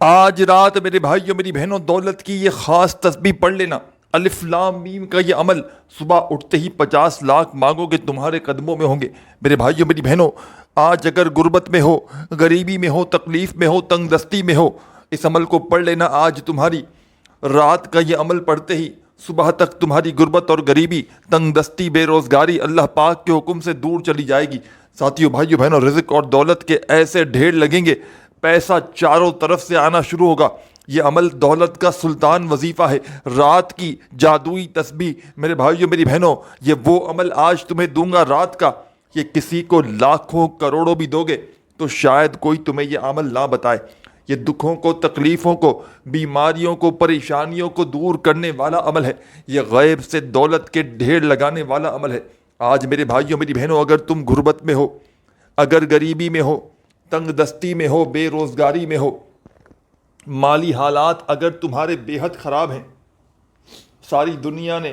آج رات میرے بھائیوں میری بہنوں دولت کی یہ خاص تسبیح پڑھ لینا، الف لام میم کا یہ عمل صبح اٹھتے ہی 50 لاکھ مانگو گے تمہارے قدموں میں ہوں گے۔ میرے بھائیوں میری بہنوں، آج اگر غربت میں ہو، غریبی میں ہو، تکلیف میں ہو، تنگ دستی میں ہو، اس عمل کو پڑھ لینا۔ آج تمہاری رات کا یہ عمل پڑھتے ہی صبح تک تمہاری غربت اور غریبی، تنگ دستی، بے روزگاری اللہ پاک کے حکم سے دور چلی جائے گی۔ ساتھیو، بھائیو بہنوں، رزق اور دولت کے ایسے ڈھیر لگیں گے، پیسہ چاروں طرف سے آنا شروع ہوگا۔ یہ عمل دولت کا سلطان وظیفہ ہے، رات کی جادوئی تسبیح۔ میرے بھائیو میری بہنوں، یہ وہ عمل آج تمہیں دوں گا رات کا، یہ کسی کو لاکھوں کروڑوں بھی دو گے تو شاید کوئی تمہیں یہ عمل نہ بتائے۔ یہ دکھوں کو، تکلیفوں کو، بیماریوں کو، پریشانیوں کو دور کرنے والا عمل ہے، یہ غیب سے دولت کے ڈھیر لگانے والا عمل ہے۔ آج میرے بھائیوں میری بہنوں، اگر تم غربت میں ہو، اگر غریبی میں ہو، تنگ دستی میں ہو، بے روزگاری میں ہو، مالی حالات اگر تمہارے بے حد خراب ہیں، ساری دنیا نے،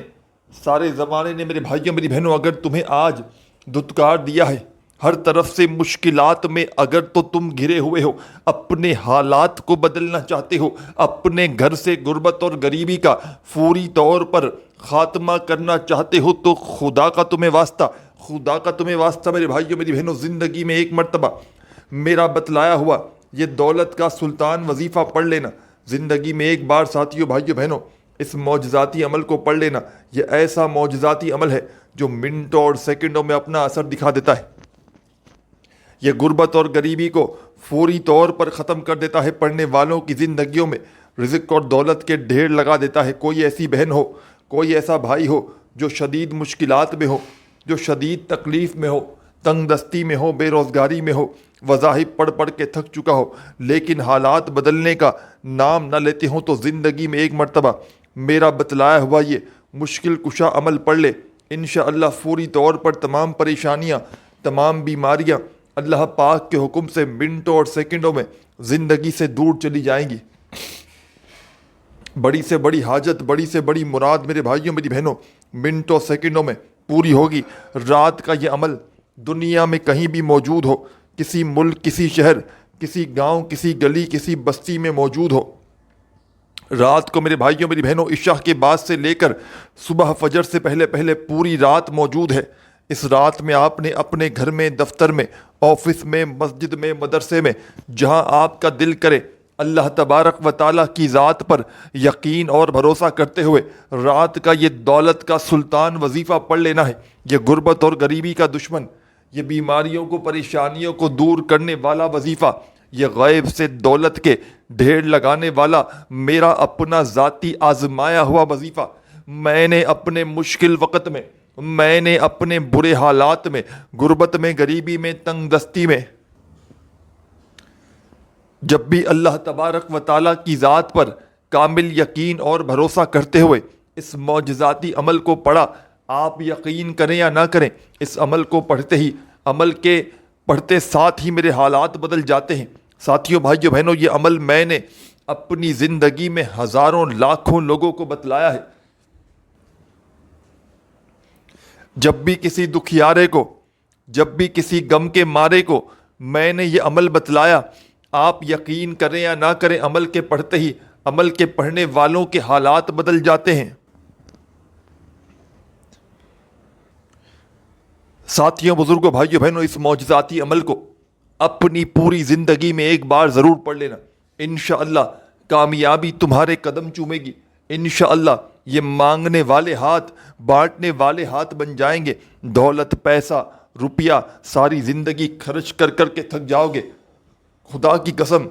سارے زمانے نے، میرے بھائیوں میری بہنوں، اگر تمہیں آج دھتکار دیا ہے، ہر طرف سے مشکلات میں اگر تو تم گھرے ہوئے ہو، اپنے حالات کو بدلنا چاہتے ہو، اپنے گھر سے غربت اور غریبی کا فوری طور پر خاتمہ کرنا چاہتے ہو، تو خدا کا تمہیں واسطہ، خدا کا تمہیں واسطہ میرے بھائیوں میری بہنوں، زندگی میں ایک مرتبہ میرا بتلایا ہوا یہ دولت کا سلطان وظیفہ پڑھ لینا۔ زندگی میں ایک بار ساتھیوں، بھائیوں بہنوں، اس معجزاتی عمل کو پڑھ لینا۔ یہ ایسا معجزاتی عمل ہے جو منٹوں اور سیکنڈوں میں اپنا اثر دکھا دیتا ہے۔ یہ غربت اور غریبی کو فوری طور پر ختم کر دیتا ہے، پڑھنے والوں کی زندگیوں میں رزق اور دولت کے ڈھیر لگا دیتا ہے۔ کوئی ایسی بہن ہو، کوئی ایسا بھائی ہو جو شدید مشکلات میں ہو، جو شدید تکلیف میں ہو، تنگ دستی میں ہو، بے روزگاری میں ہو، وظائف پڑھ پڑھ کے تھک چکا ہو، لیکن حالات بدلنے کا نام نہ لیتے ہوں، تو زندگی میں ایک مرتبہ میرا بتلایا ہوا یہ مشکل کشا عمل پڑھ لے، انشاءاللہ فوری طور پر تمام پریشانیاں، تمام بیماریاں اللہ پاک کے حکم سے منٹوں اور سیکنڈوں میں زندگی سے دور چلی جائیں گی۔ بڑی سے بڑی حاجت، بڑی سے بڑی مراد میرے بھائیوں میری بہنوں منٹوں سیکنڈوں میں پوری ہوگی۔ رات کا یہ عمل دنیا میں کہیں بھی موجود ہو، کسی ملک، کسی شہر، کسی گاؤں، کسی گلی، کسی بستی میں موجود ہو، رات کو میرے بھائیوں میری بہنوں عشاء کے بعد سے لے کر صبح فجر سے پہلے پہلے پوری رات موجود ہے۔ اس رات میں آپ نے اپنے گھر میں، دفتر میں، آفس میں، مسجد میں، مدرسے میں، جہاں آپ کا دل کرے، اللہ تبارک و تعالیٰ کی ذات پر یقین اور بھروسہ کرتے ہوئے رات کا یہ دولت کا سلطان وظیفہ پڑھ لینا ہے۔ یہ غربت اور غریبی کا دشمن، یہ بیماریوں کو، پریشانیوں کو دور کرنے والا وظیفہ، یہ غیب سے دولت کے ڈھیر لگانے والا میرا اپنا ذاتی آزمایا ہوا وظیفہ، میں نے اپنے مشکل وقت میں، میں نے اپنے برے حالات میں، غربت میں، غریبی میں، تنگ دستی میں، جب بھی اللہ تبارک و تعالیٰ کی ذات پر کامل یقین اور بھروسہ کرتے ہوئے اس معجزاتی عمل کو پڑھا، آپ یقین کریں یا نہ کریں، اس عمل کو پڑھتے ہی، عمل کے پڑھتے ساتھ ہی میرے حالات بدل جاتے ہیں۔ ساتھیوں، بھائیوں بہنوں، یہ عمل میں نے اپنی زندگی میں ہزاروں لاکھوں لوگوں کو بتلایا ہے۔ جب بھی کسی دکھیارے کو، جب بھی کسی غم کے مارے کو میں نے یہ عمل بتلایا، آپ یقین کریں یا نہ کریں، عمل کے پڑھتے ہی عمل کے پڑھنے والوں کے حالات بدل جاتے ہیں۔ ساتھیوں، بزرگوں، بھائیوں بہنوں، اس معجزاتی عمل کو اپنی پوری زندگی میں ایک بار ضرور پڑھ لینا۔ انشاءاللہ کامیابی تمہارے قدم چومے گی، انشاءاللہ یہ مانگنے والے ہاتھ بانٹنے والے ہاتھ بن جائیں گے۔ دولت، پیسہ، روپیہ ساری زندگی خرچ کر کر کے تھک جاؤ گے، خدا کی قسم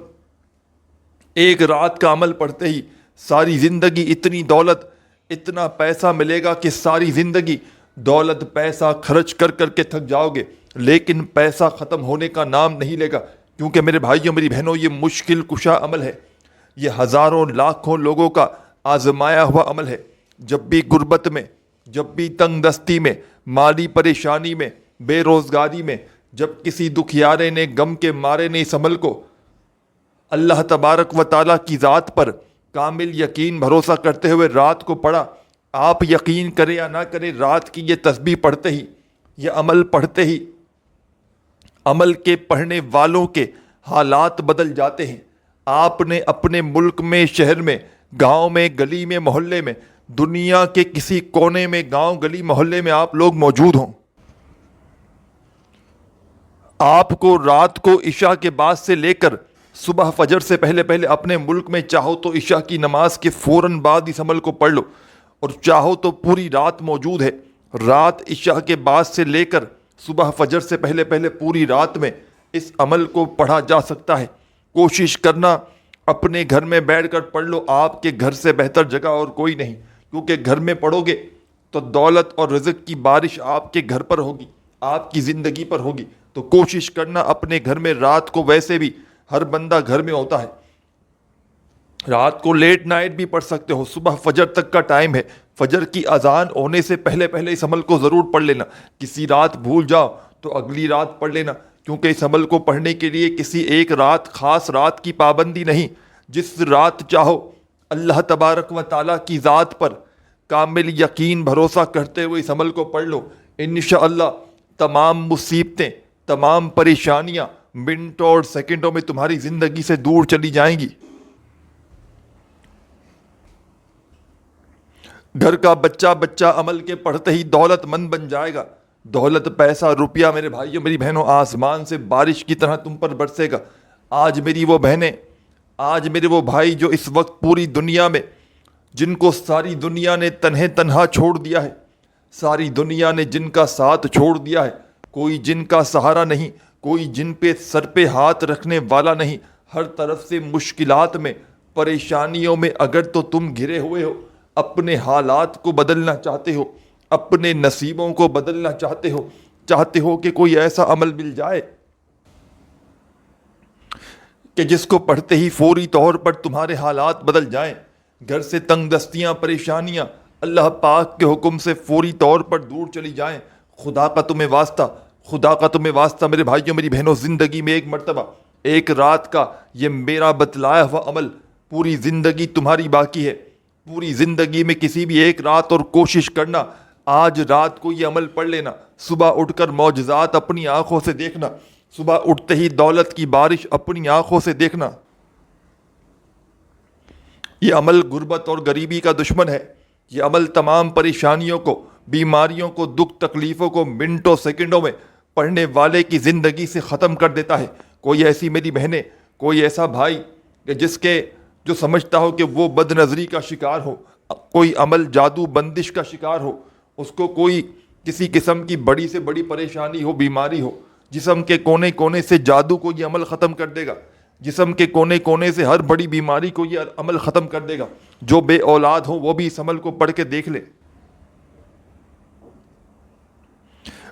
ایک رات کا عمل پڑھتے ہی ساری زندگی اتنی دولت، اتنا پیسہ ملے گا کہ ساری زندگی دولت، پیسہ خرچ کر کر کے تھک جاؤ گے، لیکن پیسہ ختم ہونے کا نام نہیں لے گا، کیونکہ میرے بھائیوں میری بہنوں یہ مشکل کشا عمل ہے، یہ ہزاروں لاکھوں لوگوں کا آزمایا ہوا عمل ہے۔ جب بھی غربت میں، جب بھی تنگ دستی میں، مالی پریشانی میں، بے روزگاری میں، جب کسی دکھیارے نے، غم کے مارے نے اس عمل کو اللہ تبارک و تعالیٰ کی ذات پر کامل یقین بھروسہ کرتے ہوئے رات کو پڑھا، آپ یقین کریں یا نہ کریں، رات کی یہ تسبیح پڑھتے ہی، یہ عمل پڑھتے ہی، عمل کے پڑھنے والوں کے حالات بدل جاتے ہیں۔ آپ نے اپنے ملک میں، شہر میں، گاؤں میں، گلی میں، محلے میں، دنیا کے کسی کونے میں، گاؤں گلی محلے میں آپ لوگ موجود ہوں، آپ کو رات کو عشاء کے بعد سے لے کر صبح فجر سے پہلے پہلے اپنے ملک میں چاہو تو عشاء کی نماز کے فوراً بعد اس عمل کو پڑھ لو، اور چاہو تو پوری رات موجود ہے، رات عشاء کے بعد سے لے کر صبح فجر سے پہلے پہلے پوری رات میں اس عمل کو پڑھا جا سکتا ہے۔ کوشش کرنا اپنے گھر میں بیٹھ کر پڑھ لو، آپ کے گھر سے بہتر جگہ اور کوئی نہیں، کیونکہ گھر میں پڑھو گے تو دولت اور رزق کی بارش آپ کے گھر پر ہوگی، آپ کی زندگی پر ہوگی۔ تو کوشش کرنا اپنے گھر میں، رات کو ویسے بھی ہر بندہ گھر میں ہوتا ہے، رات کو لیٹ نائٹ بھی پڑھ سکتے ہو، صبح فجر تک کا ٹائم ہے، فجر کی اذان ہونے سے پہلے پہلے اس عمل کو ضرور پڑھ لینا۔ کسی رات بھول جاؤ تو اگلی رات پڑھ لینا، کیونکہ اس عمل کو پڑھنے کے لیے کسی ایک رات، خاص رات کی پابندی نہیں، جس رات چاہو اللہ تبارک و تعالیٰ کی ذات پر کامل یقین بھروسہ کرتے ہوئے اس عمل کو پڑھ لو، انشاءاللہ تمام مصیبتیں، تمام پریشانیاں منٹوں اور سیکنڈوں میں تمہاری زندگی سے دور چلی جائیں گی۔ گھر کا بچہ عمل کے پڑھتے ہی دولت مند بن جائے گا، دولت، پیسہ، روپیہ میرے بھائیوں میری بہنوں آسمان سے بارش کی طرح تم پر برسے گا۔ آج میری وہ بہنیں، آج میرے وہ بھائی جو اس وقت پوری دنیا میں، جن کو ساری دنیا نے تنہا چھوڑ دیا ہے، ساری دنیا نے جن کا ساتھ چھوڑ دیا ہے، کوئی جن کا سہارا نہیں، کوئی جن پہ سر پہ ہاتھ رکھنے والا نہیں، ہر طرف سے مشکلات میں، پریشانیوں میں اگر تو تم گھرے ہوئے ہو، اپنے حالات کو بدلنا چاہتے ہو، اپنے نصیبوں کو بدلنا چاہتے ہو کہ کوئی ایسا عمل مل جائے کہ جس کو پڑھتے ہی فوری طور پر تمہارے حالات بدل جائیں، گھر سے تنگ دستیاں، پریشانیاں اللہ پاک کے حکم سے فوری طور پر دور چلی جائیں، خدا کا تمہیں واسطہ میرے بھائیوں میری بہنوں، زندگی میں ایک مرتبہ، ایک رات کا یہ میرا بتلایا ہوا عمل پوری زندگی تمہاری باقی ہے، پوری زندگی میں کسی بھی ایک رات، اور کوشش کرنا آج رات کو یہ عمل پڑھ لینا، صبح اٹھ کر معجزات اپنی آنکھوں سے دیکھنا، صبح اٹھتے ہی دولت کی بارش اپنی آنکھوں سے دیکھنا۔ یہ عمل غربت اور غریبی کا دشمن ہے، یہ عمل تمام پریشانیوں کو، بیماریوں کو، دکھ تکلیفوں کو منٹوں سیکنڈوں میں پڑھنے والے کی زندگی سے ختم کر دیتا ہے۔ کوئی ایسی میری بہنیں، کوئی ایسا بھائی کہ جو سمجھتا ہو کہ وہ بد نظری کا شکار ہو، کوئی عمل جادو بندش کا شکار ہو، اس کو کوئی کسی قسم کی بڑی سے بڑی پریشانی ہو، بیماری ہو، جسم کے کونے کونے سے جادو کو یہ عمل ختم کر دے گا، جسم کے کونے کونے سے ہر بڑی بیماری کو یہ عمل ختم کر دے گا۔ جو بے اولاد ہو وہ بھی اس عمل کو پڑھ کے دیکھ لے۔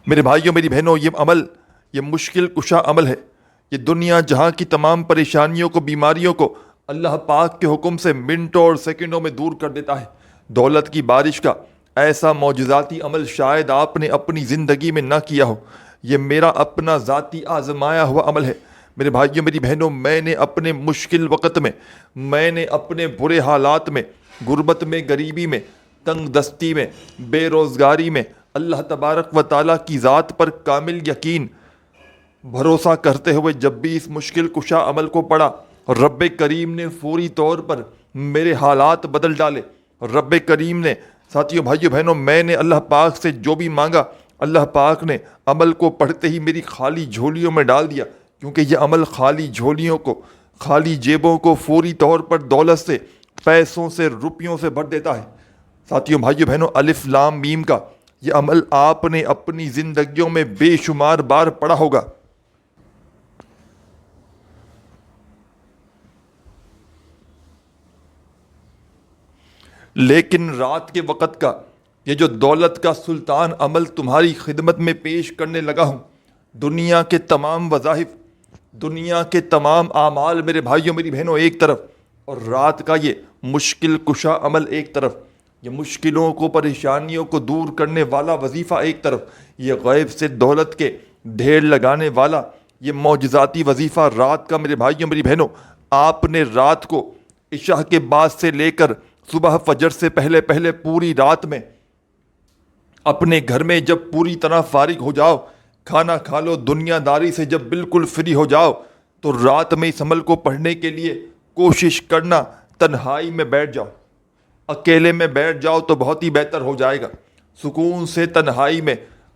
میرے بھائیوں میری بہنوں، یہ عمل، یہ مشکل کشا عمل ہے، یہ دنیا جہاں کی تمام پریشانیوں کو، بیماریوں کو اللہ پاک کے حکم سے منٹوں اور سیکنڈوں میں دور کر دیتا ہے۔ دولت کی بارش کا ایسا معجزاتی عمل شاید آپ نے اپنی زندگی میں نہ کیا ہو، یہ میرا اپنا ذاتی آزمایا ہوا عمل ہے۔ میرے بھائیوں میری بہنوں، میں نے اپنے مشکل وقت میں، میں نے اپنے برے حالات میں، غربت میں، غریبی میں، تنگ دستی میں، بے روزگاری میں اللہ تبارک و تعالیٰ کی ذات پر کامل یقین بھروسہ کرتے ہوئے جب بھی اس مشکل کشا عمل کو پڑھا، رب کریم نے فوری طور پر میرے حالات بدل ڈالے۔ رب کریم نے، ساتھیوں، بھائیوں، بہنوں، میں نے اللہ پاک سے جو بھی مانگا، اللہ پاک نے عمل کو پڑھتے ہی میری خالی جھولیوں میں ڈال دیا، کیونکہ یہ عمل خالی جھولیوں کو، خالی جیبوں کو فوری طور پر دولت سے، پیسوں سے، روپیوں سے بھر دیتا ہے۔ ساتھیوں، بھائیوں، بہنوں، الف لام میم کا یہ عمل آپ نے اپنی زندگیوں میں بے شمار بار پڑھا ہوگا، لیکن رات کے وقت کا یہ جو دولت کا سلطان عمل تمہاری خدمت میں پیش کرنے لگا ہوں، دنیا کے تمام وظائف، دنیا کے تمام اعمال میرے بھائیوں میری بہنوں ایک طرف، اور رات کا یہ مشکل کشا عمل ایک طرف، یہ مشکلوں کو، پریشانیوں کو دور کرنے والا وظیفہ ایک طرف، یہ غیب سے دولت کے ڈھیر لگانے والا یہ معجزاتی وظیفہ رات کا میرے بھائیوں میری بہنوں، آپ نے رات کو عشاء کے بعد سے لے کر صبح فجر سے پہلے پہلے پوری رات میں اپنے گھر میں جب پوری طرح فارغ ہو جاؤ، کھانا کھا لو، دنیا داری سے جب بالکل فری ہو جاؤ، تو رات میں اس عمل کو پڑھنے کے لیے کوشش کرنا تنہائی میں بیٹھ جاؤ، اکیلے میں بیٹھ جاؤ تو بہت ہی بہتر ہو جائے گا۔ سکون سے تنہائی میں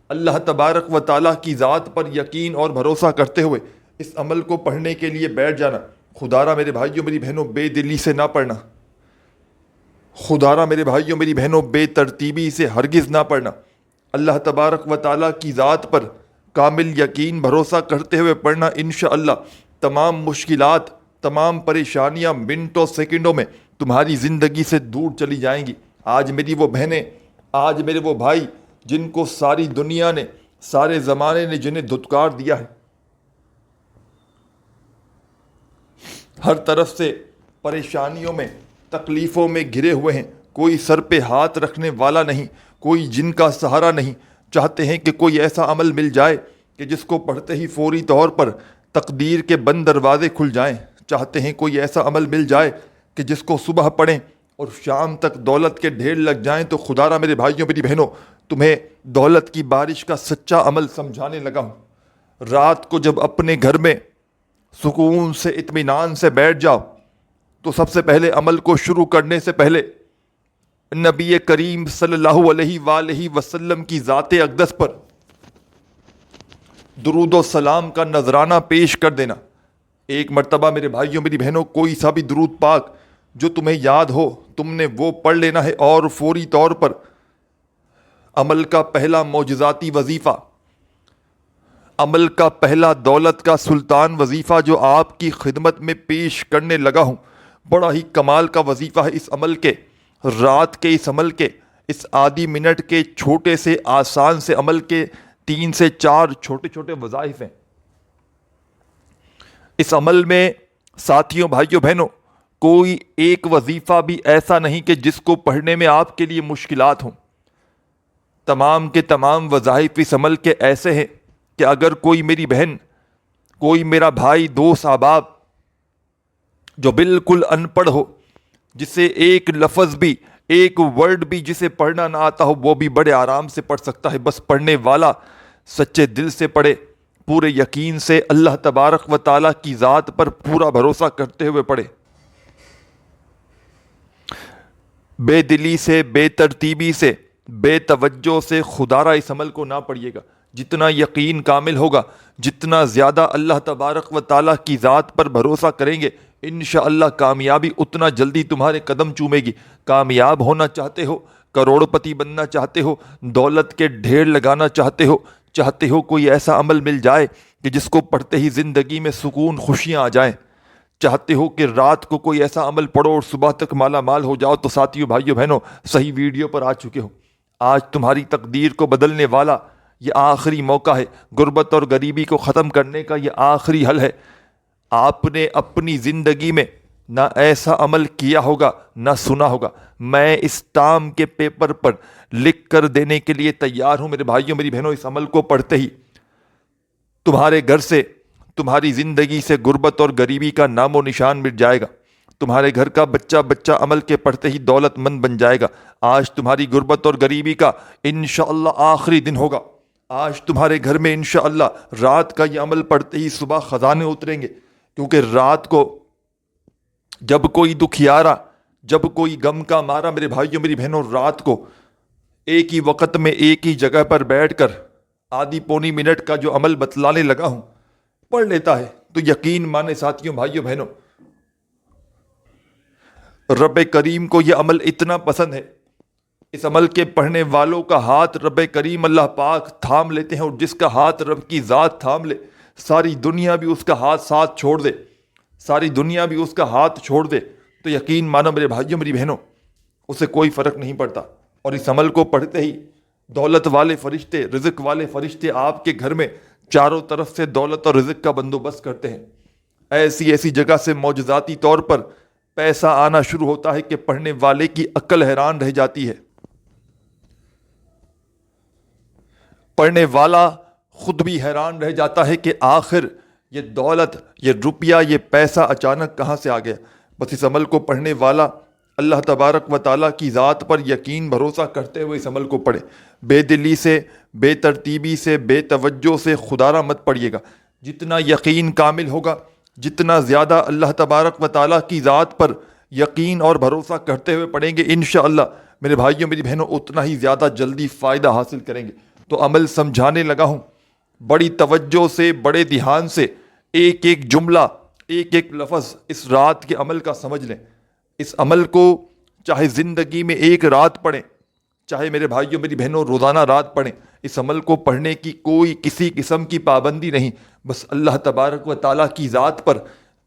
اللہ تبارک و تعالیٰ کی ذات پر یقین اور بھروسہ کرتے ہوئے اس عمل کو پڑھنے کے لیے بیٹھ جانا۔ خدا را میرے بھائیوں میری بہنوں بے دلی سے نہ پڑھنا، خدا را میرے بھائیوں میری بہنوں بے ترتیبی سے ہرگز نہ پڑھنا۔ اللہ تبارک و تعالیٰ کی ذات پر کامل یقین بھروسہ کرتے ہوئے پڑھنا، انشاءاللہ تمام مشکلات، تمام پریشانیاں منٹوں سیکنڈوں میں تمہاری زندگی سے دور چلی جائیں گی۔ آج میری وہ بہنیں، آج میرے وہ بھائی جن کو ساری دنیا نے، سارے زمانے نے جنہیں دھتکار دیا ہے، ہر طرف سے پریشانیوں میں، تکلیفوں میں گھرے ہوئے ہیں، کوئی سر پہ ہاتھ رکھنے والا نہیں، کوئی جن کا سہارا نہیں، چاہتے ہیں کہ کوئی ایسا عمل مل جائے کہ جس کو پڑھتے ہی فوری طور پر تقدیر کے بند دروازے کھل جائیں، چاہتے ہیں کوئی ایسا عمل مل جائے کہ جس کو صبح پڑھیں اور شام تک دولت کے ڈھیر لگ جائیں۔ تو خدا را میرے بھائیوں میری بہنوں تمہیں دولت کی بارش کا سچا عمل سمجھانے لگا ہوں۔ رات کو جب اپنے گھر میں سکون سے اطمینان سے بیٹھ جاؤ تو سب سے پہلے عمل کو شروع کرنے سے پہلے نبی کریم صلی اللہ علیہ وآلہ وسلم کی ذات اقدس پر درود و سلام کا نذرانہ پیش کر دینا۔ ایک مرتبہ میرے بھائیوں میری بہنوں کوئی سا بھی درود پاک جو تمہیں یاد ہو تم نے وہ پڑھ لینا ہے، اور فوری طور پر عمل کا پہلا معجزاتی وظیفہ، عمل کا پہلا دولت کا سلطان وظیفہ جو آپ کی خدمت میں پیش کرنے لگا ہوں، بڑا ہی کمال کا وظیفہ ہے۔ اس عمل کے، رات کے اس عمل کے، اس آدھی منٹ کے چھوٹے سے آسان سے عمل کے 3 سے 4 چھوٹے چھوٹے وظائف ہیں۔ اس عمل میں ساتھیوں، بھائیوں، بہنوں، کوئی ایک وظیفہ بھی ایسا نہیں کہ جس کو پڑھنے میں آپ کے لیے مشکلات ہوں۔ تمام کے تمام وظائف اس عمل کے ایسے ہیں کہ اگر کوئی میری بہن، کوئی میرا بھائی، دوست، احباب جو بالکل ان پڑھ ہو، جسے ایک لفظ بھی، ایک ورڈ بھی جسے پڑھنا نہ آتا ہو، وہ بھی بڑے آرام سے پڑھ سکتا ہے۔ بس پڑھنے والا سچے دل سے پڑھے، پورے یقین سے، اللہ تبارک و تعالیٰ کی ذات پر پورا بھروسہ کرتے ہوئے پڑھے۔ بے دلی سے، بے ترتیبی سے، بے توجہ سے خدا را اس عمل کو نہ پڑھیے گا۔ جتنا یقین کامل ہوگا، جتنا زیادہ اللہ تبارک و تعالیٰ کی ذات پر بھروسہ کریں گے، انشاءاللہ کامیابی اتنا جلدی تمہارے قدم چومے گی۔ کامیاب ہونا چاہتے ہو، کروڑ پتی بننا چاہتے ہو، دولت کے ڈھیر لگانا چاہتے ہو کوئی ایسا عمل مل جائے کہ جس کو پڑھتے ہی زندگی میں سکون، خوشیاں آ جائیں، چاہتے ہو کہ رات کو کوئی ایسا عمل پڑھو اور صبح تک مالا مال ہو جاؤ، تو ساتھیوں، بھائیوں، بہنوں، صحیح ویڈیو پر آ چکے ہو۔ آج تمہاری تقدیر کو بدلنے والا یہ آخری موقع ہے، غربت اور غریبی کو ختم کرنے کا یہ آخری حل ہے۔ آپ نے اپنی زندگی میں نہ ایسا عمل کیا ہوگا، نہ سنا ہوگا۔ میں اسٹام کے پیپر پر لکھ کر دینے کے لیے تیار ہوں میرے بھائیوں میری بہنوں، اس عمل کو پڑھتے ہی تمہارے گھر سے، تمہاری زندگی سے غربت اور غریبی کا نام و نشان مٹ جائے گا۔ تمہارے گھر کا بچہ عمل کے پڑھتے ہی دولت مند بن جائے گا۔ آج تمہاری غربت اور غریبی کا انشاءاللہ آخری دن ہوگا۔ آج تمہارے گھر میں انشاءاللہ رات کا یہ عمل پڑھتے ہی صبح خزانے اتریں گے، کیونکہ رات کو جب کوئی دکھیارا، جب کوئی غم کا مارا میرے بھائیوں میری بہنوں رات کو ایک ہی وقت میں ایک ہی جگہ پر بیٹھ کر آدھی پونی منٹ کا جو عمل بتلانے لگا ہوں پڑھ لیتا ہے، تو یقین مانے ساتھیوں، بھائیوں، بہنوں، رب کریم کو یہ عمل اتنا پسند ہے، اس عمل کے پڑھنے والوں کا ہاتھ رب کریم اللہ پاک تھام لیتے ہیں، اور جس کا ہاتھ رب کی ذات تھام لے، ساری دنیا بھی اس کا ہاتھ ساتھ چھوڑ دے، ساری دنیا بھی اس کا ہاتھ چھوڑ دے، تو یقین مانو میرے بھائیوں میری بہنوں، اسے کوئی فرق نہیں پڑتا۔ اور اس عمل کو پڑھتے ہی دولت والے فرشتے، رزق والے فرشتے آپ کے گھر میں چاروں طرف سے دولت اور رزق کا بندوبست کرتے ہیں۔ ایسی ایسی جگہ سے معجزاتی طور پر پیسہ آنا شروع ہوتا ہے کہ پڑھنے والے کی عقل حیران رہ جاتی ہے۔ پڑھنے والا خود بھی حیران رہ جاتا ہے کہ آخر یہ دولت، یہ روپیہ، یہ پیسہ اچانک کہاں سے آ گیا۔ بس اس عمل کو پڑھنے والا اللہ تبارک و تعالیٰ کی ذات پر یقین بھروسہ کرتے ہوئے اس عمل کو پڑھے۔ بے دلی سے، بے ترتیبی سے، بے توجہ سے خدا را مت پڑھیے گا۔ جتنا یقین کامل ہوگا، جتنا زیادہ اللہ تبارک و تعالیٰ کی ذات پر یقین اور بھروسہ کرتے ہوئے پڑھیں گے انشاءاللہ میرے بھائیوں میری بہنوں اتنا ہی زیادہ جلدی فائدہ حاصل کریں گے۔ تو عمل سمجھانے لگا ہوں، بڑی توجہ سے بڑے دھیان سے ایک ایک جملہ ایک ایک لفظ اس رات کے عمل کا سمجھ لیں۔ اس عمل کو چاہے زندگی میں ایک رات پڑھیں، چاہے میرے بھائیوں میری بہنوں روزانہ رات پڑھیں، اس عمل کو پڑھنے کی کوئی کسی قسم کی پابندی نہیں، بس اللہ تبارک و تعالیٰ کی ذات پر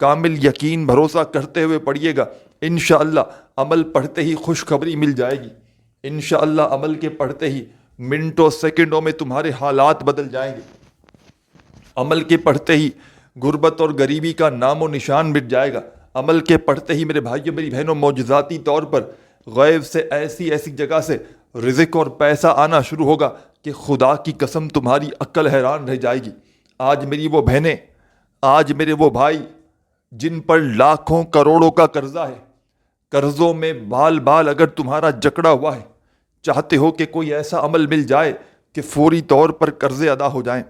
کامل یقین بھروسہ کرتے ہوئے پڑھیے گا۔ انشاءاللہ عمل پڑھتے ہی خوشخبری مل جائے گی، انشاءاللہ عمل کے پڑھتے ہی منٹوں سیکنڈوں میں تمہارے حالات بدل جائیں گے، عمل کے پڑھتے ہی غربت اور غریبی کا نام و نشان مٹ جائے گا، عمل کے پڑھتے ہی میرے بھائیوں میری بہنوں معجزاتی طور پر غیب سے ایسی ایسی جگہ سے رزق اور پیسہ آنا شروع ہوگا کہ خدا کی قسم تمہاری عقل حیران رہ جائے گی۔ آج میری وہ بہنیں، آج میرے وہ بھائی جن پر لاکھوں کروڑوں کا قرضہ ہے، قرضوں میں بال بال اگر تمہارا جکڑا ہوا ہے، چاہتے ہو کہ کوئی ایسا عمل مل جائے کہ فوری طور پر قرضے ادا ہو جائیں،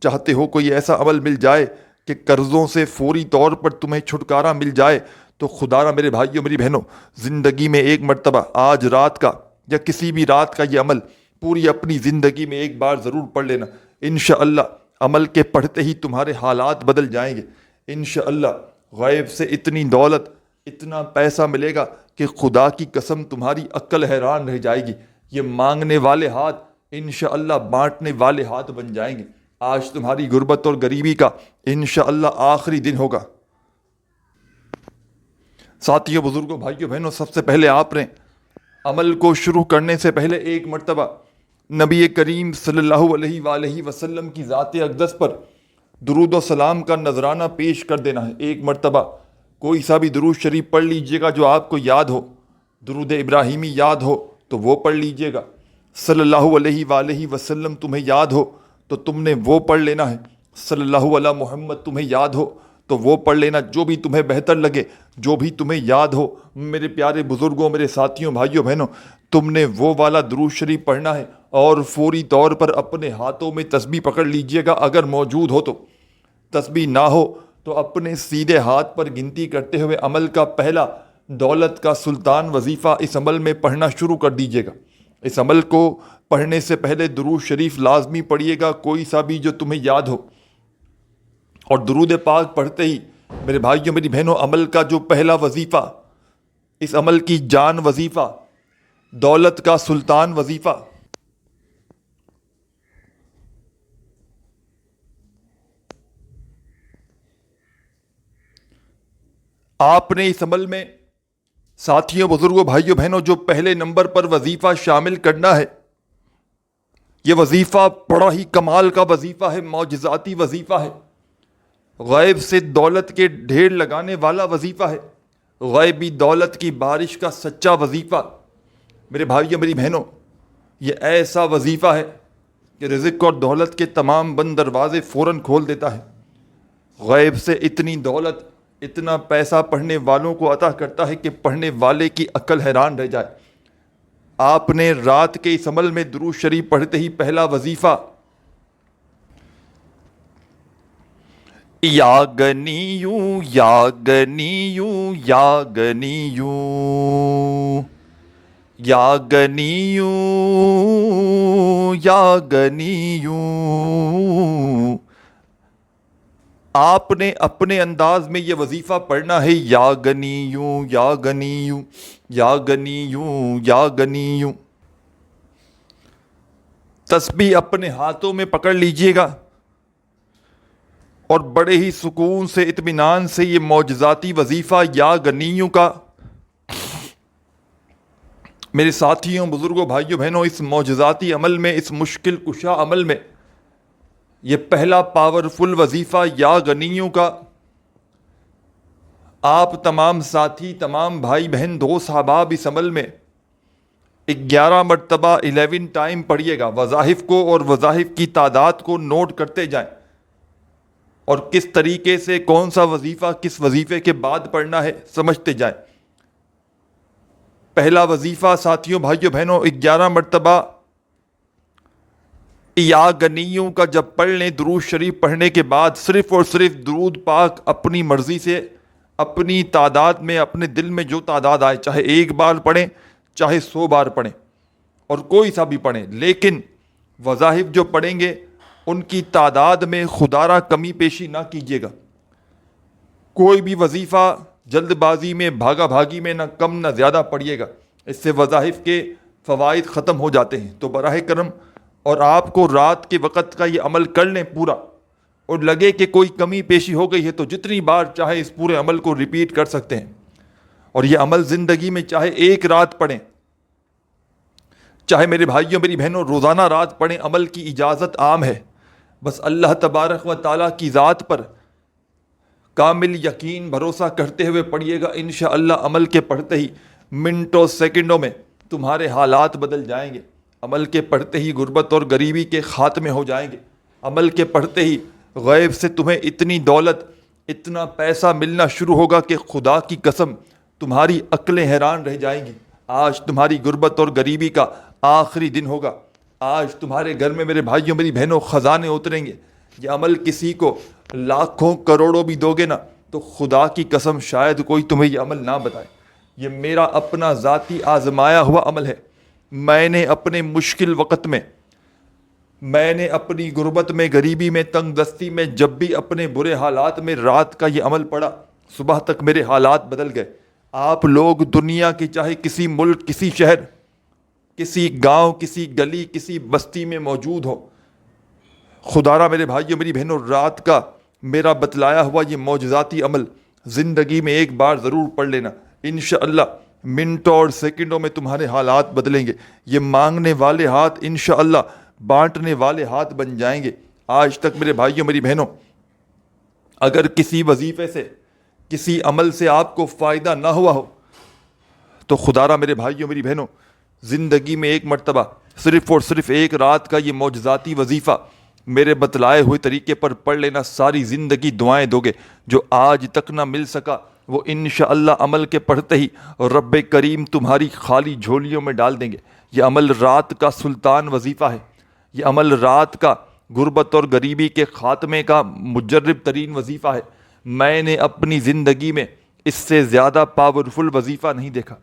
چاہتے ہو کوئی ایسا عمل مل جائے کہ قرضوں سے فوری طور پر تمہیں چھٹکارا مل جائے، تو خدا را میرے بھائیوں میری بہنوں زندگی میں ایک مرتبہ آج رات کا یا کسی بھی رات کا یہ عمل پوری اپنی زندگی میں ایک بار ضرور پڑھ لینا۔ انشاءاللہ عمل کے پڑھتے ہی تمہارے حالات بدل جائیں گے، انشاءاللہ غیب سے اتنی دولت اتنا پیسہ ملے گا کہ خدا کی قسم تمہاری عقل حیران رہ جائے گی۔ یہ مانگنے والے ہاتھ انشاءاللہ بانٹنے والے ہاتھ بن جائیں گے۔ آج تمہاری غربت اور غریبی کا انشاءاللہ آخری دن ہوگا۔ ساتھیوں بزرگوں بھائیوں بہنوں سب سے پہلے آپ نے عمل کو شروع کرنے سے پہلے ایک مرتبہ نبی کریم صلی اللہ علیہ وآلہ وسلم کی ذات اقدس پر درود و سلام کا نذرانہ پیش کر دینا ہے۔ ایک مرتبہ کوئی سا بھی درود شریف پڑھ لیجئے گا جو آپ کو یاد ہو، درود ابراہیمی یاد ہو تو وہ پڑھ لیجئے گا، صلی اللہ علیہ وآلہ وسلم تمہیں یاد ہو تو تم نے وہ پڑھ لینا ہے، صلی اللہ علیہ محمد تمہیں یاد ہو تو وہ پڑھ لینا، جو بھی تمہیں بہتر لگے، جو بھی تمہیں یاد ہو۔ میرے پیارے بزرگوں، میرے ساتھیوں بھائیوں بہنوں، تم نے وہ والا درود شریف پڑھنا ہے اور فوری طور پر اپنے ہاتھوں میں تسبیح پکڑ لیجئے گا اگر موجود ہو تو، تسبیح نہ ہو تو اپنے سیدھے ہاتھ پر گنتی کرتے ہوئے عمل کا پہلا دولت کا سلطان وظیفہ اس عمل میں پڑھنا شروع کر دیجئے گا۔ اس عمل کو پڑھنے سے پہلے درود شریف لازمی پڑھیے گا، کوئی سا بھی جو تمہیں یاد ہو، اور درود پاک پڑھتے ہی میرے بھائیوں میری بہنوں عمل کا جو پہلا وظیفہ، اس عمل کی جان وظیفہ، دولت کا سلطان وظیفہ، آپ نے اس عمل میں ساتھیوں بزرگوں بھائیوں بہنوں جو پہلے نمبر پر وظیفہ شامل کرنا ہے، یہ وظیفہ بڑا ہی کمال کا وظیفہ ہے، معجزاتی وظیفہ ہے، غیب سے دولت کے ڈھیر لگانے والا وظیفہ ہے، غیبی دولت کی بارش کا سچا وظیفہ۔ میرے بھائیوں میری بہنوں یہ ایسا وظیفہ ہے کہ رزق اور دولت کے تمام بند دروازے فوراً کھول دیتا ہے، غیب سے اتنی دولت اتنا پیسہ پڑھنے والوں کو عطا کرتا ہے کہ پڑھنے والے کی عقل حیران رہ جائے۔ آپ نے رات کے اس عمل میں درود شریف پڑھتے ہی پہلا وظیفہ یا گنیوں یا گنیوں یا گنیوں یا گنیوں یا گنیوں، آپ نے اپنے انداز میں یہ وظیفہ پڑھنا ہے، یا گنیوں یا گنیوں یا گنیوں یا گنیوں۔ تسبیح اپنے ہاتھوں میں پکڑ لیجئے گا اور بڑے ہی سکون سے اطمینان سے یہ معجزاتی وظیفہ یا گنیوں کا میرے ساتھیوں بزرگوں بھائیوں بہنوں اس معجزاتی عمل میں، اس مشکل کشا عمل میں یہ پہلا پاورفل وظیفہ یا گنیوں کا آپ تمام ساتھی، تمام بھائی بہن، دوست احباب اس عمل میں 11 مرتبہ 11 ٹائم پڑھیے گا۔ وظائف کو اور وظائف کی تعداد کو نوٹ کرتے جائیں اور کس طریقے سے کون سا وظیفہ کس وظیفے کے بعد پڑھنا ہے سمجھتے جائیں۔ پہلا وظیفہ ساتھیوں بھائیوں بہنوں 11 مرتبہ یا گنیوں کا جب پڑھ لیں درود شریف پڑھنے کے بعد صرف اور صرف درود پاک اپنی مرضی سے اپنی تعداد میں اپنے دل میں جو تعداد آئے، چاہے ایک بار پڑھیں چاہے 100 بار پڑھیں اور کوئی سا بھی پڑھیں، لیکن وظائف جو پڑھیں گے ان کی تعداد میں خدا را کمی پیشی نہ کیجیے گا۔ کوئی بھی وظیفہ جلد بازی میں بھاگا بھاگی میں نہ کم نہ زیادہ پڑھیے گا، اس سے وظائف کے فوائد ختم ہو جاتے ہیں۔ تو براہ کرم اور آپ کو رات کے وقت کا یہ عمل کر لیں پورا، اور لگے کہ کوئی کمی پیشی ہو گئی ہے تو جتنی بار چاہے اس پورے عمل کو ریپیٹ کر سکتے ہیں، اور یہ عمل زندگی میں چاہے ایک رات پڑھیں، چاہے میرے بھائیوں میری بہنوں روزانہ رات پڑھیں، عمل کی اجازت عام ہے۔ بس اللہ تبارک و تعالیٰ کی ذات پر کامل یقین بھروسہ کرتے ہوئے پڑھیے گا، انشاءاللہ عمل کے پڑھتے ہی منٹوں سیکنڈوں میں تمہارے حالات بدل جائیں گے۔ عمل کے پڑھتے ہی غربت اور غریبی کے خاتمے ہو جائیں گے۔ عمل کے پڑھتے ہی غیب سے تمہیں اتنی دولت اتنا پیسہ ملنا شروع ہوگا کہ خدا کی قسم تمہاری عقلیں حیران رہ جائیں گی۔ آج تمہاری غربت اور غریبی کا آخری دن ہوگا، آج تمہارے گھر میں میرے بھائیوں میری بہنوں خزانے اتریں گے۔ یہ عمل کسی کو لاکھوں کروڑوں بھی دو گے نا تو خدا کی قسم شاید کوئی تمہیں یہ عمل نہ بتائے۔ یہ میرا اپنا ذاتی آزمایا ہوا عمل ہے۔ میں نے اپنے مشکل وقت میں، میں نے اپنی غربت میں غریبی میں تنگ دستی میں جب بھی اپنے برے حالات میں رات کا یہ عمل پڑھا، صبح تک میرے حالات بدل گئے۔ آپ لوگ دنیا کے چاہے کسی ملک کسی شہر کسی گاؤں کسی گلی کسی بستی میں موجود ہو، خدا را میرے بھائیوں میری بہنوں رات کا میرا بتلایا ہوا یہ معجزاتی عمل زندگی میں ایک بار ضرور پڑھ لینا، انشاءاللہ منٹوں اور سیکنڈوں میں تمہارے حالات بدلیں گے۔ یہ مانگنے والے ہاتھ انشاءاللہ بانٹنے والے ہاتھ بن جائیں گے۔ آج تک میرے بھائیوں میری بہنوں اگر کسی وظیفے سے کسی عمل سے آپ کو فائدہ نہ ہوا ہو تو خدا را میرے بھائیوں میری بہنوں زندگی میں ایک مرتبہ صرف اور صرف ایک رات کا یہ معجزاتی وظیفہ میرے بتلائے ہوئے طریقے پر پڑھ لینا، ساری زندگی دعائیں دو گے۔ جو آج تک نہ مل سکا وہ انشاءاللہ عمل کے پڑھتے ہی رب کریم تمہاری خالی جھولیوں میں ڈال دیں گے۔ یہ عمل رات کا سلطان وظیفہ ہے، یہ عمل رات کا غربت اور غریبی کے خاتمے کا مجرب ترین وظیفہ ہے۔ میں نے اپنی زندگی میں اس سے زیادہ پاورفل وظیفہ نہیں دیکھا۔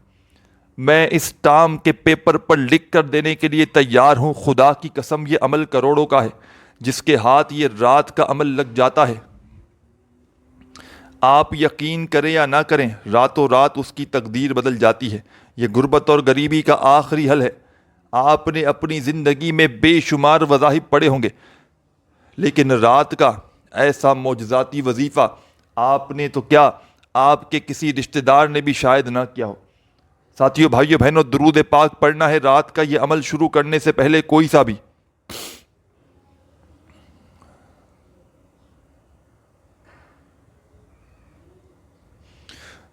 میں اس ٹام کے پیپر پر لکھ کر دینے کے لیے تیار ہوں، خدا کی قسم یہ عمل کروڑوں کا ہے۔ جس کے ہاتھ یہ رات کا عمل لگ جاتا ہے، آپ یقین کریں یا نہ کریں راتوں رات اس کی تقدیر بدل جاتی ہے۔ یہ غربت اور غریبی کا آخری حل ہے۔ آپ نے اپنی زندگی میں بے شمار وظائف پڑھے ہوں گے، لیکن رات کا ایسا معجزاتی وظیفہ آپ نے تو کیا آپ کے کسی رشتہ دار نے بھی شاید نہ کیا ہو۔ ساتھیو بھائیو بہنوں درود پاک پڑھنا ہے رات کا یہ عمل شروع کرنے سے پہلے کوئی سا بھی۔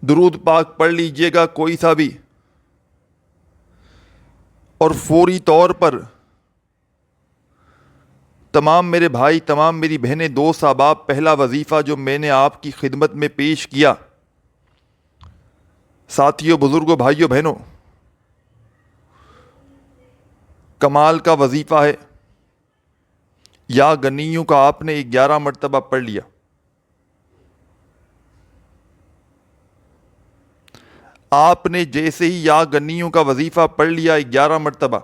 درود پاک پڑھ لیجئے گا کوئی سا بھی، اور فوری طور پر تمام میرے بھائی تمام میری بہنیں دوست احباب پہلا وظیفہ جو میں نے آپ کی خدمت میں پیش کیا، ساتھیوں بزرگوں بھائیوں بہنوں کمال کا وظیفہ ہے۔ یا گنیوں کا آپ نے 11 مرتبہ پڑھ لیا۔ آپ نے جیسے ہی یا گنیوں کا وظیفہ پڑھ لیا 11 مرتبہ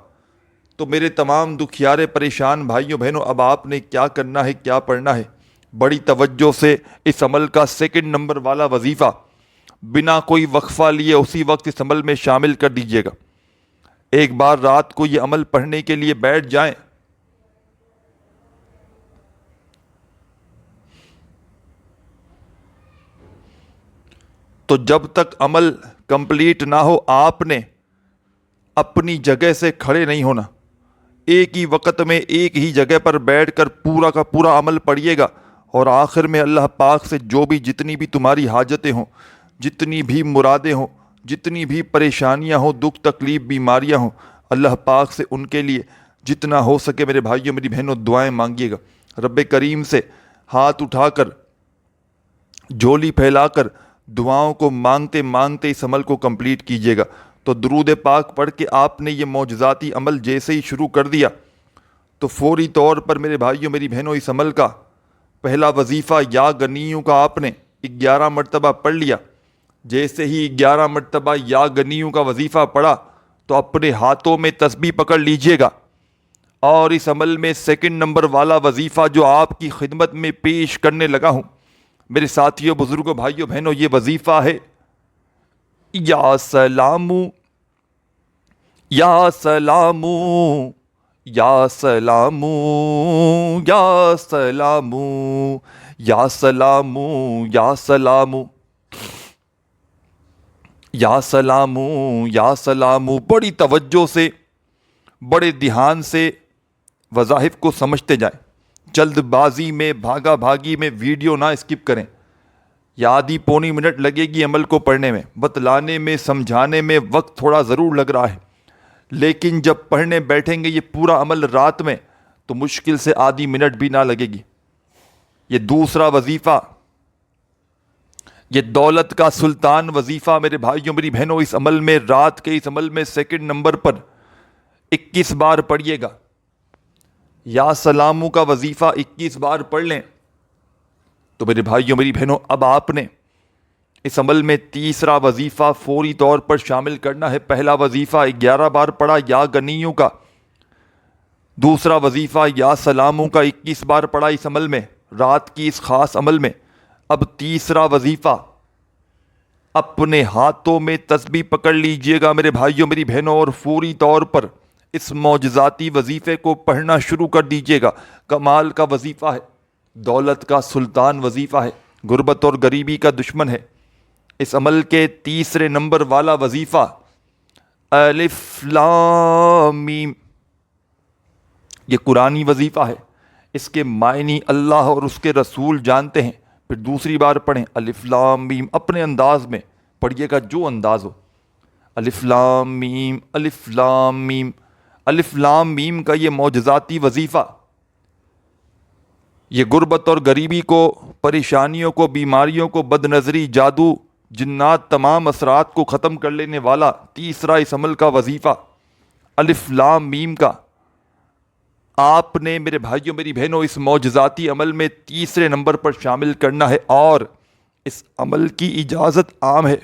تو میرے تمام دکھیارے پریشان بھائیوں بہنوں اب آپ نے کیا کرنا ہے کیا پڑھنا ہے، بڑی توجہ سے اس عمل کا 2 نمبر والا وظیفہ بنا کوئی وقفہ لیے اسی وقت اس عمل میں شامل کر دیجیے گا۔ ایک بار رات کو یہ عمل پڑھنے کے لیے بیٹھ جائیں، تو جب تک عمل کمپلیٹ نہ ہو آپ نے اپنی جگہ سے کھڑے نہیں ہونا۔ ایک ہی وقت میں ایک ہی جگہ پر بیٹھ کر پورا کا پورا عمل پڑھیے گا، اور آخر میں اللہ پاک سے جو بھی جتنی بھی تمہاری حاجتیں ہوں، جتنی بھی مرادیں ہوں، جتنی بھی پریشانیاں ہوں، دکھ تکلیف بیماریاں ہوں، اللہ پاک سے ان کے لیے جتنا ہو سکے میرے بھائیوں میری بہنوں دعائیں مانگیے گا۔ رب کریم سے ہاتھ اٹھا کر جھولی پھیلا کر دعاؤں کو مانگتے مانگتے اس عمل کو کمپلیٹ کیجیے گا۔ تو درود پاک پڑھ کے آپ نے یہ معجزاتی عمل جیسے ہی شروع کر دیا تو فوری طور پر میرے بھائیوں میری بہنوں اس عمل کا پہلا وظیفہ یا گنیوں کا آپ نے 11 مرتبہ پڑھ لیا۔ جیسے ہی 11 مرتبہ یا گنیوں کا وظیفہ پڑھا تو اپنے ہاتھوں میں تسبیح پکڑ لیجئے گا، اور اس عمل میں سیکنڈ نمبر والا وظیفہ جو آپ کی خدمت میں پیش کرنے لگا ہوں میرے ساتھیوں، بزرگوں، بھائیوں، بہنوں، یہ وظیفہ ہے یا سلامو یا سلامو یا سلامو یا سلامو یا سلامو یا سلامو یا سلامو یا سلامو۔ بڑی توجہ سے، بڑے دھیان سے وظائف کو سمجھتے جائیں، جلد بازی میں، بھاگا بھاگی میں ویڈیو نہ اسکپ کریں۔ یا آدھی پونی منٹ لگے گی عمل کو پڑھنے میں، بتلانے میں، سمجھانے میں وقت تھوڑا ضرور لگ رہا ہے، لیکن جب پڑھنے بیٹھیں گے یہ پورا عمل رات میں تو مشکل سے آدھی منٹ بھی نہ لگے گی۔ یہ دوسرا وظیفہ، یہ دولت کا سلطان وظیفہ میرے بھائیوں میری بہنوں، اس عمل میں، رات کے اس عمل میں سیکنڈ نمبر پر 21 بار پڑھیے گا۔ یا سلامو کا وظیفہ 21 بار پڑھ لیں تو میرے بھائیوں میری بہنوں اب آپ نے اس عمل میں تیسرا وظیفہ فوری طور پر شامل کرنا ہے۔ پہلا وظیفہ 11 بار پڑھا یا گنیوں کا، دوسرا وظیفہ یا سلاموں کا 21 بار پڑھا اس عمل میں، رات کی اس خاص عمل میں۔ اب تیسرا وظیفہ اپنے ہاتھوں میں تسبیح پکڑ لیجئے گا میرے بھائیوں میری بہنوں، اور فوری طور پر اس معجزاتی وظیفے کو پڑھنا شروع کر دیجئے گا۔ کمال کا وظیفہ ہے، دولت کا سلطان وظیفہ ہے، غربت اور غریبی کا دشمن ہے۔ اس عمل کے تیسرے نمبر والا وظیفہ الف لام میم، یہ قرآنی وظیفہ ہے، اس کے معنی اللہ اور اس کے رسول جانتے ہیں۔ پھر دوسری بار پڑھیں الف لام میم، اپنے انداز میں پڑھیے گا جو انداز ہو۔ الف لام میم، الف لام میم، الف لام میم کا یہ معجزاتی وظیفہ، یہ غربت اور غریبی کو، پریشانیوں کو، بیماریوں کو، بد نظری، جادو، جنات، تمام اثرات کو ختم کر لینے والا تیسرا اس عمل کا وظیفہ الف لام میم کا آپ نے میرے بھائیوں میری بہنوں اس معجزاتی عمل میں تیسرے نمبر پر شامل کرنا ہے، اور اس عمل کی اجازت عام ہے۔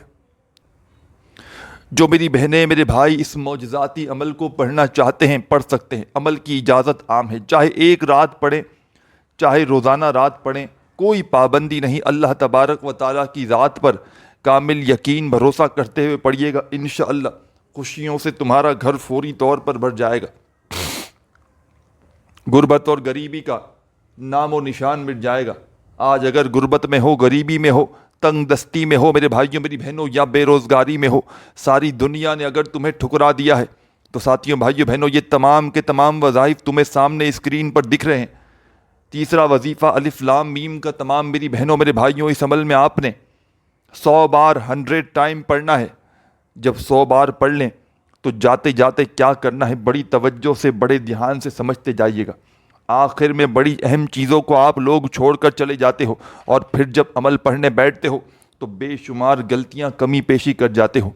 جو میری بہنیں میرے بھائی اس معجزاتی عمل کو پڑھنا چاہتے ہیں پڑھ سکتے ہیں، عمل کی اجازت عام ہے، چاہے ایک رات پڑھیں چاہے روزانہ رات پڑھیں، کوئی پابندی نہیں۔ اللہ تبارک و تعالیٰ کی ذات پر کامل یقین بھروسہ کرتے ہوئے پڑھیے گا، انشاءاللہ خوشیوں سے تمہارا گھر فوری طور پر بھر جائے گا، غربت اور غریبی کا نام و نشان مٹ جائے گا۔ آج اگر غربت میں ہو، غریبی میں ہو، تنگ دستی میں ہو میرے بھائیوں میری بہنوں، یا بے روزگاری میں ہو، ساری دنیا نے اگر تمہیں ٹھکرا دیا ہے تو ساتھیوں بھائیوں بہنوں یہ تمام کے تمام وظائف تمہیں سامنے اسکرین پر دکھ رہے ہیں۔ تیسرا وظیفہ الف لام میم کا تمام میری بہنوں میرے بھائیوں اس عمل میں آپ نے 100 بار 100 ٹائم پڑھنا ہے۔ جب 100 بار پڑھ لیں تو جاتے جاتے کیا کرنا ہے بڑی توجہ سے، بڑے دھیان سے سمجھتے جائیے گا۔ آخر میں بڑی اہم چیزوں کو آپ لوگ چھوڑ کر چلے جاتے ہو، اور پھر جب عمل پڑھنے بیٹھتے ہو تو بے شمار غلطیاں، کمی پیشی کر جاتے ہو۔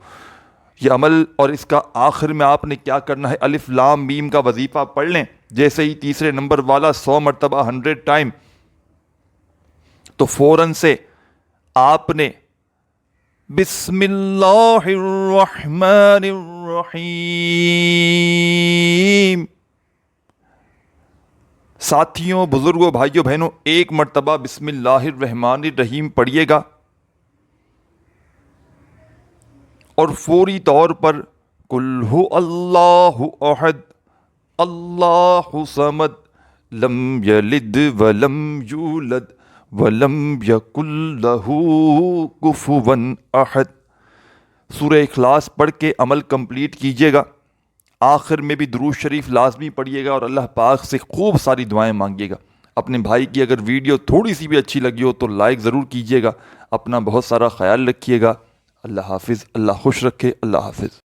یہ عمل اور اس کا آخر میں آپ نے کیا کرنا ہے، الف لام میم کا وظیفہ پڑھ لیں، جیسے ہی تیسرے نمبر والا 100 مرتبہ 100 ٹائم، تو فوراً سے آپ نے بسم اللہ الرحمن الرحیم، ساتھیوں بزرگوں بھائیوں بہنوں ایک مرتبہ بسم اللہ الرحمن الرحیم پڑھیے گا، اور فوری طور پر قل هو اللہ احد اللہ صمد لم یلد ولم یولد ولم یکن لہ کفوا احد، سورہ اخلاص پڑھ کے عمل کمپلیٹ کیجیے گا۔ آخر میں بھی درود شریف لازمی پڑھیے گا، اور اللہ پاک سے خوب ساری دعائیں مانگیے گا۔ اپنے بھائی کی اگر ویڈیو تھوڑی سی بھی اچھی لگی ہو تو لائک ضرور کیجیے گا۔ اپنا بہت سارا خیال رکھیے گا۔ اللہ حافظ، اللہ خوش رکھے، اللہ حافظ۔